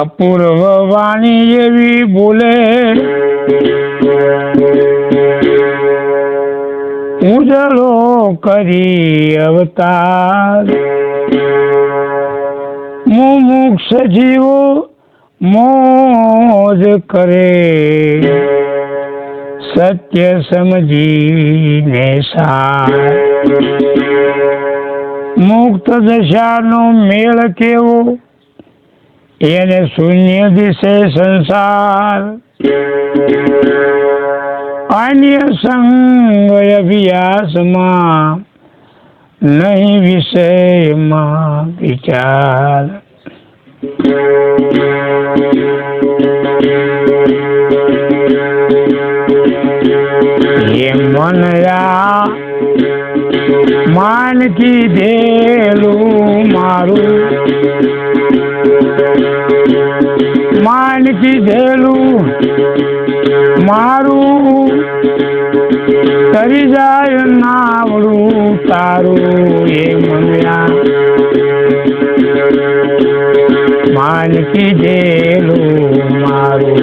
અપૂર્વ વાણી એવી બોલે, ઉજળો કરી અવતાર, મુમુક્ષ જીવો મોજ કરે, સત્ય સમજીને સાર. મુક્ત દશાનો મેળ કેવો, એને શૂન્ય દિશે સંસાર. અન્ય સંગ અભ્યાસમાં નહીં વિષયમાં વિચાર. એ મનયા માન કીધેલું મારું, માન કીધેલું મારું, તરી જાય નાવડું તારું. એ મનયા માન કીધેલું મારું.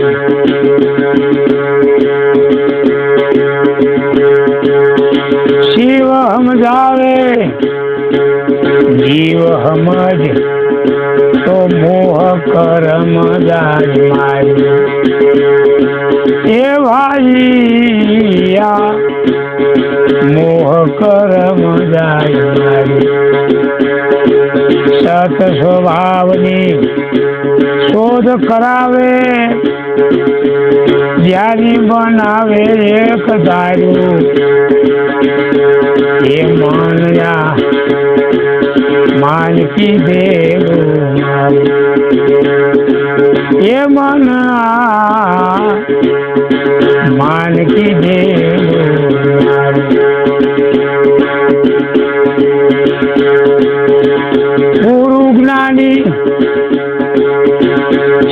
શિવ સમજાવે જીવ સમજ, તો મોહ કરમ જાય મારી. એ ભાઈ મોહ કરમ જાય મારી. સત સ્વભાવની શોધ કરાવે, જ્ઞાની બનાવે એક ધાર્યું. એ મનયા માન કીધેલું મારું. એ મનયા માન કીધેલું મારું. ગુરુ જ્ઞાની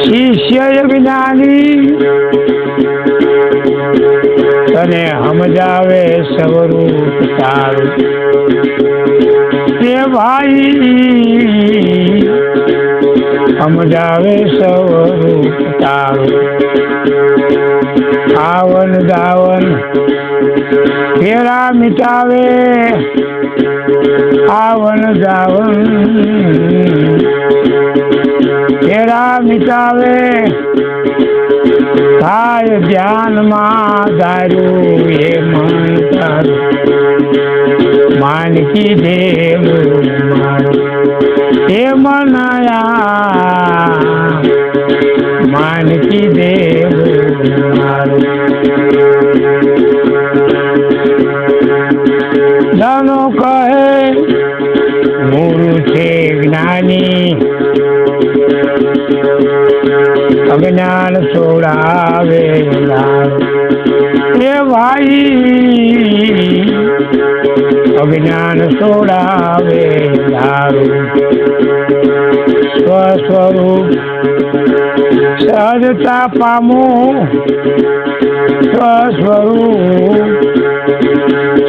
શિષ્ય જ્ઞાની, તને સમજાવે સ્વરૂપ તારું. એ ભાઈ સમજાવે સ્વરૂપ તારું. આવન દાવન ફેરા મિટાવે, આવન દાવન ફેરા મિટાવે. થાય ધ્યાનમાં ધાર્યું. એ મન તારું માન કીધેલું મારું. એ મનયા માન કીધેલું મારું. જાનો કહે ગુરુ છે જ્ઞાની, અજ્ઞાન છોડાવે લાલ. એ ભાઈ અજ્ઞાન છોડાવે લારું. સ્વસ્વરૂપ સહજતા પામો, સ્વસ્વરૂપ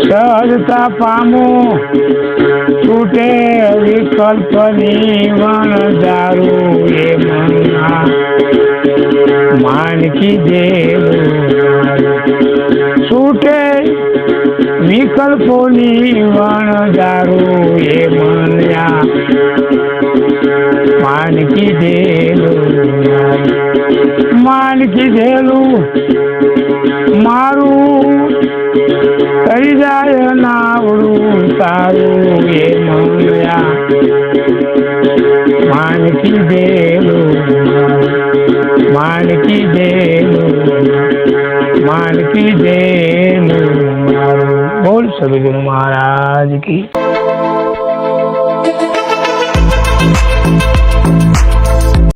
સહજતા પામો. છૂટે વિકલ્પની વણજારું. એ મનના માન કીધેલું. છૂટે વિકલ્પોની વણજારું. એ મનયા માન કીધેલું માન કીધેલું મારું. કરી જાય નાવડું તારું. એ મનયા માન કીધેલું માન કીધેલું માન કીધેલું મારું. બોલ સદગુરુ મહારાજ કી.